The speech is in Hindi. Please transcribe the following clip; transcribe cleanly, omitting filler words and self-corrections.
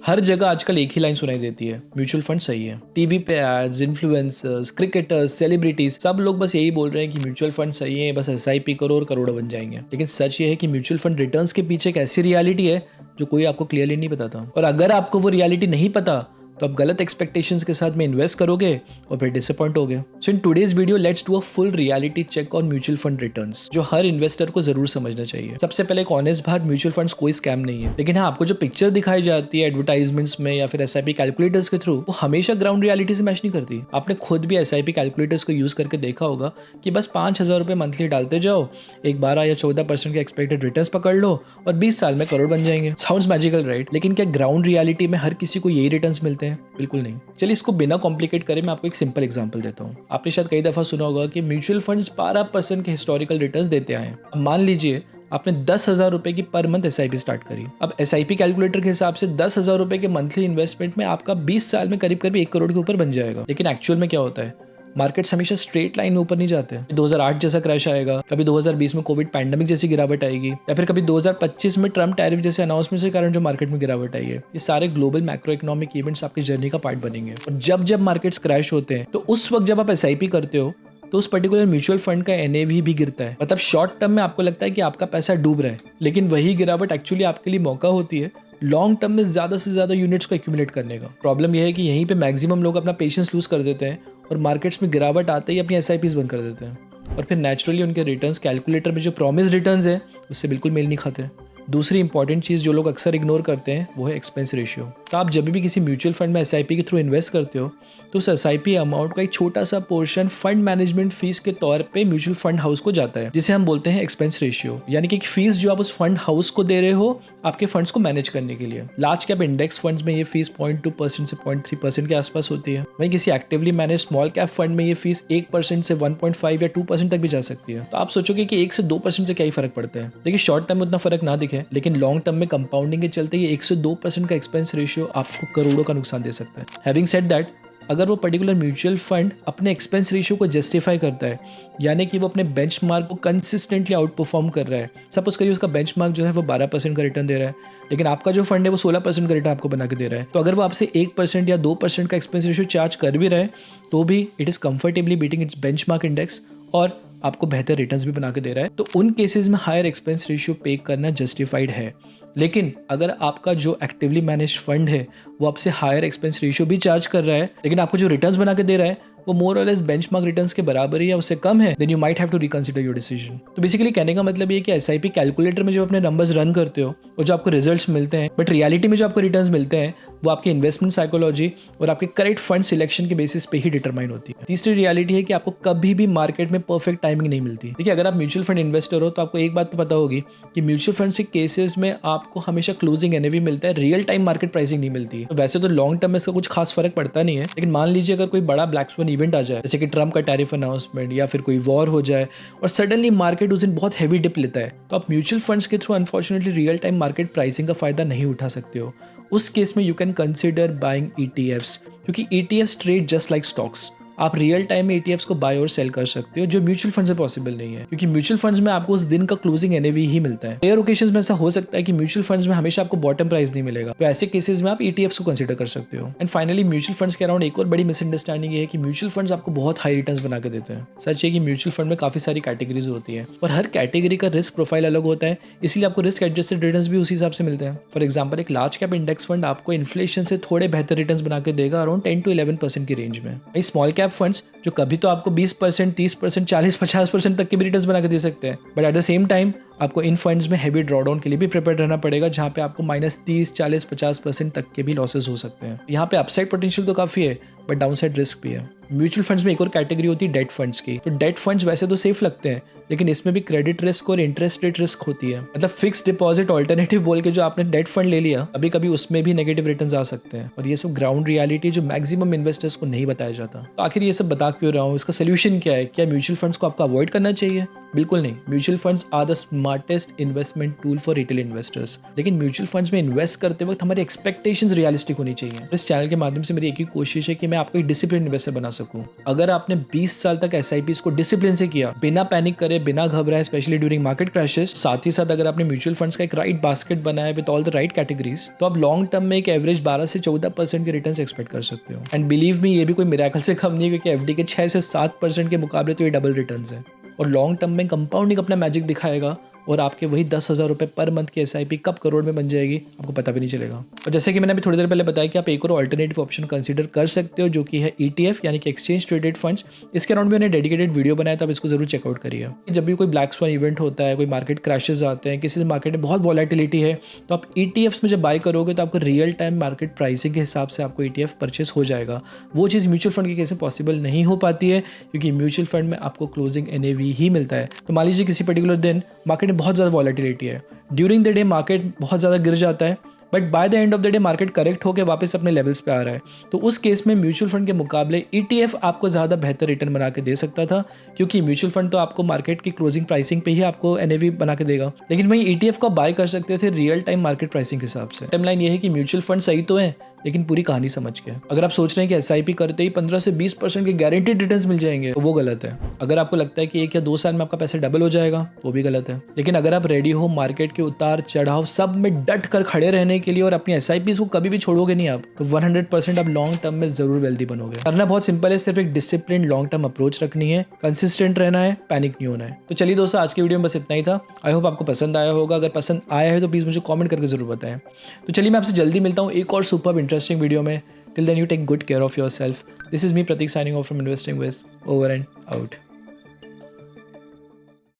हर जगह आजकल एक ही लाइन सुनाई देती है, म्यूचुअल फंड सही है। टीवी पे एड्स, इन्फ्लुएंसर्स, क्रिकेटर्स, सेलिब्रिटीज सब लोग बस यही बोल रहे हैं कि म्यूचुअल फंड सही है, बस एसआईपी करो और करोड़ बन जाएंगे। लेकिन सच ये है कि म्यूचुअल फंड रिटर्न्स के पीछे एक ऐसी रियलिटी है जो कोई आपको क्लियरली नहीं बताता। और अगर आपको वो रियलिटी नहीं पता तो आप गलत एक्सपेक्टेशंस के साथ में इन्वेस्ट करोगे और फिर डिसअपॉइंट होगे। So in today's video let's do a full reality check on mutual fund returns, जो हर इन्वेस्टर को जरूर समझना चाहिए। सबसे पहले एक ऑनेस्ट बात, म्यूचुअल फंड्स कोई स्कैम नहीं है। लेकिन हाँ, आपको जो पिक्चर दिखाई जाती है एडवर्टाइजमेंट्स में या फिर एसआईपी कैलकुलेटर्स के थ्रू, वो हमेशा ग्राउंड रियलिटी से मैच नहीं करती। आपने खुद भी एसआईपी कैलकुलेटर्स को यूज करके देखा होगा कि बस 5,000 रुपये मंथली डालते जाओ, एक 12 या 14% के एक्सपेक्टेड रिटर्न्स पकड़ लो और 20 साल में करोड़ बन जाएंगे। Sounds magical right? लेकिन क्या ग्राउंड रियलिटी में हर किसी को यही रिटर्न्स मिलते हैं? बिल्कुल नहीं। चलिए इसको बिना कॉम्प्लिकेट करे मैं आपको एक सिंपल एग्जांपल देता हूँ। आपने शायद कई दफा सुना होगा कि म्यूचुअल फंड्स 12% के हिस्टोरिकल रिटर्न्स देते आए हैं। अब मान लीजिए आपने 10,000 रुपए की पर मंथ एसआईपी स्टार्ट करी। अब एसआईपी कैलकुलेटर के हिसाब से 10,000 रुपए के मंथली इन्वेस्टमेंट में आपका 20 साल में करीब 1 करोड़ के ऊपर बन जाएगा। लेकिन एक्चुअल में क्या होता है, मार्केट्स हमेशा स्ट्रेट लाइन में ऊपर नहीं जाते। 2008 जैसा क्रैश आएगा, कभी 2020 में कोविड पैंडेमिक जैसी गिरावट आएगी, या फिर कभी 2025 में ट्रम्प टैरिफ जैसे अनाउंसमेंट के कारण जो मार्केट में गिरावट आई है। ये सारे ग्लोबल मैक्रो इकोनॉमिक इवेंट्स आपकी जर्नी का पार्ट बनेंगे। और जब जब मार्केट्स क्रैश होते हैं तो उस वक्त जब आप एसआईपी करते हो तो उस पर्टिकुलर म्यूचुअल फंड का एनएवी भी गिरता है। मतलब शॉर्ट टर्म में आपको लगता है कि आपका पैसा डूब रहा है, लेकिन वही गिरावट एक्चुअली आपके लिए मौका होती है लॉन्ग टर्म में ज्यादा से ज्यादा यूनिट्स को एक्यूमुलेट करने का। प्रॉब्लम यह है कि यहीं पे मैक्सिमम लोग अपना पेशेंस लूज कर देते हैं और मार्केट्स में गिरावट आते ही अपनी एसआईपीज बंद कर देते हैं और फिर नेचुरली उनके रिटर्न्स कैलकुलेटर में जो प्रॉमिस रिटर्न्स है उससे बिल्कुल मेल नहीं खाते। दूसरी इंपॉर्टेंट चीज़ जो लोग अक्सर इग्नोर करते हैं वो है एक्सपेंस रेशियो। तो आप जब भी किसी म्यूचुअल फंड में एसआईपी के थ्रू इन्वेस्ट करते हो तो उस एसआईपी अमाउंट का एक छोटा सा पोर्शन फंड मैनेजमेंट फीस के तौर पे म्यूचुअल फंड हाउस को जाता है, जिसे हम बोलते हैं एक्सपेंस रेशियो। यानी कि एक फीस जो आप उस फंड हाउस को दे रहे हो आपके फंड्स को मैनेज करने के लिए। लार्ज कैप इंडेक्स फंड्स में ये फीस 0.2% से 0.3% के आसपास होती है। वहीं किसी actively manage small cap fund में ये फीस 1% से 1.5 या 2% तक भी जा सकती है। तो आप सोचोगे कि 1 से 2% से क्या ही फर्क पड़ता है। देखिए शॉर्ट टर्म में उतना फर्क ना दिखे, लेकिन लॉन्ग टर्म में कंपाउंडिंग के चलते ये 1 से 2% का एक्सपेंस रेशियो आपको करोड़ों का नुकसान दे सकता है। हैविंग सेड दैट, अगर वो पर्टिकुलर म्यूचुअल फंड अपने एक्सपेंस रेशियो को जस्टिफाई करता है, यानी कि वो अपने बेंचमार्क को कंसिस्टेंटली आउट परफॉर्म कर रहा है, सपोज करिए उसका बेंचमार्क जो है वो 12% का रिटर्न दे रहा है, लेकिन आपका जो फंड है वो 16% का रिटर्न आपको बना के दे रहा है, तो अगर वो आपसे 1% या 2% का एक्सपेंस रेशियो चार्ज कर भी रहा है तो भी it is comfortably beating it's benchmark index और आपको बेहतर रिटर्न्स भी बना के दे रहा है। तो उन केसेस में हायर एक्सपेंस रेशियो पे करना जस्टिफाइड है। लेकिन अगर आपका जो एक्टिवली मैनेज फंड है वो आपसे हायर एक्सपेंस रेशियो भी चार्ज कर रहा है, लेकिन आपको जो रिटर्न्स बना के दे रहा है वो मोर और लेस बेंचमार्क रिटर्न्स के बराबर है या उससे कम है, then you might have to reconsider your decision. तो बेसिकली कहने का मतलब ये कि एसआईपी कैलकुलेटर में जब अपने नंबर्स रन करते हो और जो आपको रिजल्ट्स मिलते हैं, बट रियलिटी में जो आपको रिटर्न्स मिलते हैं वो आपकी इन्वेस्टमेंट साइकोलॉजी और आपके करेक्ट फंड सिलेक्शन के बेसिस पे ही डिटरमाइन होती है। तीसरी रियलिटी है कि आपको कभी भी मार्केट में परफेक्ट टाइमिंग नहीं मिलती। देखिए अगर आप म्यूचुअल फंड इन्वेस्टर हो तो आपको एक बात तो पता होगी कि म्यूचुअल फंड के केसेस में आपको हमेशा क्लोजिंग एनएवी मिलता है, रियल टाइम मार्केट प्राइसिंग नहीं मिलती है। तो वैसे तो लॉन्ग टर्म में इसका कुछ खास फर्क पड़ता नहीं है, लेकिन मान लीजिए अगर कोई बड़ा ब्लैक स्वन इवेंट आ जाए, जैसे कि ट्रम्प का टैरिफ अनाउंसमेंट या फिर कोई वॉर हो जाए और सडनली मार्केट उस दिन बहुत हैवी डिप लेता है, तो आप म्यूचुअल फंड्स के through unfortunately real time market pricing का फायदा नहीं उठा सकते हो। उस केस में you can consider buying ETFs, क्योंकि ETFs trade just like stocks. आप रियल टाइम में ETFs को बाय और सेल कर सकते हो, जो म्यूचुअल फंड से पॉसिबल नहीं है, क्योंकि म्यूचुअल फंड्स में आपको उस दिन का क्लोजिंग एनएवी ही मिलता है। रेयर ओकेशंस में ऐसा हो सकता है कि म्यूचुअल फंड्स में हमेशा आपको बॉटम प्राइस नहीं मिलेगा, तो ऐसे केसेस में आप ETFs को कंसीडर कर सकते हो। एंड फाइनली म्यूचुअल फंड्स के अराउंड एक और बड़ी मिसअंडरस्टैंडिंग है कि म्यूचुअल फंड्स आपको बहुत हाई रिटर्न्स बना के देते हैं। सच है कि म्यूचुअल फंड में काफी सारी कैटेगरीज होती है और हर कैटेगरी का रिस्क प्रोफाइल अलग होता है, इसलिए आपको रिस्क एडजस्टेड रिटर्न्स भी उसी हिसाब से मिलते हैं। फॉर एग्जाम्पल एक लार्ज कैप इंडेक्स फंड आपको इन्फ्लेशन से थोड़े बेहतर रिटर्न्स बना के देगा अराउंड 10 to 11% की रेंज में। वही स्मॉल कैप फंड्स जो कभी तो आपको 20%, 30%, 40-50% तक के भी रिटर्न्स बना के दे सकते हैं, but at the same time आपको इन फंड्स में हैवी ड्रॉडाउन के लिए भी प्रिपेयर रहना पड़ेगा, जहां पे आपको -30, 40, 50% तक के भी लॉसेस हो सकते हैं। यहाँ पे अपसाइड पोटेंशियल तो काफी है बट डाउनसाइड रिस्क भी है। म्यूचुअल फंड्स में एक और कैटेगरी होती है डेट फंड्स की। तो डेट फंड्स वैसे तो सेफ लगते हैं, लेकिन इसमें भी क्रेडिट रिस्क और इंटरेस्ट रेट रिस्क होती है। मतलब फिक्स डिपॉजिट ऑल्टरनेटिव बोल के जो आपने डेट फंड ले लिया, कभी कभी उसमें भी नेगेटिव रिटर्न्स आ सकते हैं, और ये सब ग्राउंड रियलिटी जो मैक्सिमम इन्वेस्टर्स को नहीं बताया जाता। तो आखिर ये सब बता क्यों रहा हूँ, इसका सोल्यूशन क्या है? क्या म्यूचुअल फंड्स को आपको अवॉइड करना चाहिए? बिल्कुल नहीं। Mutual funds are the smartest investment tool for retail investors. लेकिन म्यूचुअल फंड्स में इन्वेस्ट करते वक्त हमारी एक्सपेक्टेशंस रियलिस्टिक होनी चाहिए। इस चैनल के माध्यम से मेरी एक ही कोशिश है कि मैं आपको एक डिसिप्लिन इन्वेस्टर बना सकूं। अगर आपने 20 साल तक SIPs को डिसिप्लिन से किया, बिना पैनिक करे, बिना घबराए, स्पेशली ड्यूरिंग मार्केट क्रैशेस, साथ ही साथ अगर आपने म्यूचुअल फंड्स का एक राइट बास्केट बनाया with all the right categories, तो आप लॉन्ग टर्म में एक एवरेज 12 से 14% के रिटर्न्स एक्सपेक्ट कर सकते हो। एंड बिलीव मी, ये भी कोई मिरेकल से कम नहीं है, क्योंकि FD के 6 से 7% के मुकाबले तो ये डबल रिटर्न्स है। और लॉन्ग टर्म में कंपाउंडिंग अपना मैजिक दिखाएगा और आपके वही 10,000 रुपये पर मंथ की SIP कब करोड़ में बन जाएगी आपको पता भी नहीं चलेगा। और जैसे कि मैंने अभी थोड़ी देर पहले बताया कि आप एक और अल्टरनेटिव ऑप्शन कंसीडर कर सकते हो, जो कि है ETF यानी कि एक्सचेंज ट्रेडेड फंड्स। इसके अराउंड मैंने डेडिकेटेड वीडियो बनाया, तो आप इसको जरूर चेकआउट करिए। जब भी कोई ब्लैक स्वान इवेंट होता है, कोई मार्केट क्रैशेस आते हैं, किसी मार्केट में बहुत वॉलेटिलिटी है, तो आप ETFs में जब बाय करोगे तो आपको रियल टाइम मार्केट प्राइसिंग के हिसाब से आपको ETF परचेस हो जाएगा। वो चीज़ म्यूचुअल फंड के केस में पॉसिबल नहीं हो पाती है, क्योंकि म्यूचुअल फंड में आपको क्लोजिंग NAV ही मिलता है। तो मान लीजिए किसी पर्टिकुलर दिन मार्केट में बहुत ज़्यादा वॉलेटिलिटी है, ड्यूरिंग द डे मार्केट बहुत ज़्यादा गिर जाता है, but by the end of the day market correct होकर वापस अपने लेवल्स पे आ रहा है, तो उस केस में म्यूचुअल फंड के मुकाबले ETF आपको ज़्यादा बेहतर रिटर्न बना के दे सकता था, क्योंकि म्यूचुअल फंड तो आपको मार्केट की क्लोजिंग प्राइसिंग पे ही आपको NAV बना के देगा, लेकिन वहीं ETF को बाय कर सकते थे रियल टाइम मार्केट प्राइसिंग के हिसाब से। टाइमलाइन ये है कि म्यूचुअल फंड सही तो है, लेकिन पूरी कहानी समझ के। अगर आप सोच रहे हैं कि SIP करते ही 15 से 20% के गारंटीड रिटर्न्स मिल जाएंगे, तो वो गलत है। अगर आपको लगता है कि 1 या 2 साल में आपका पैसा डबल हो जाएगा, वो भी गलत है। लेकिन अगर आप रेडी हो मार्केट के उतार चढ़ाव सब में डट कर खड़े रहने के लिए और अपनी SIPs को कभी भी छोड़ोगे नहीं आप, तो 100% आप लॉन्ग टर्म में जरूर वेल्दी बनोगे। करना बहुत सिंपल है, सिर्फ एक डिसिप्लिन लॉन्ग टर्म अप्रोच रखनी है, कंसिस्टेंट रहना है, पैनिक नहीं होना है। तो चलिए दोस्तों, आज की वीडियो में बस इतना ही था। आई होप आपको पसंद आया होगा। अगर पसंद आया है तो प्लीज़ मुझे कॉमेंट करके जरूर बताएं। तो चलिए, मैं आपसे जल्दी मिलता हूँ एक और सुपर इंटरेस्टिंग वीडियो में। Till then, you take good care of yourself. This is me, Pratik, signing off from Investing Wiz. Over and out.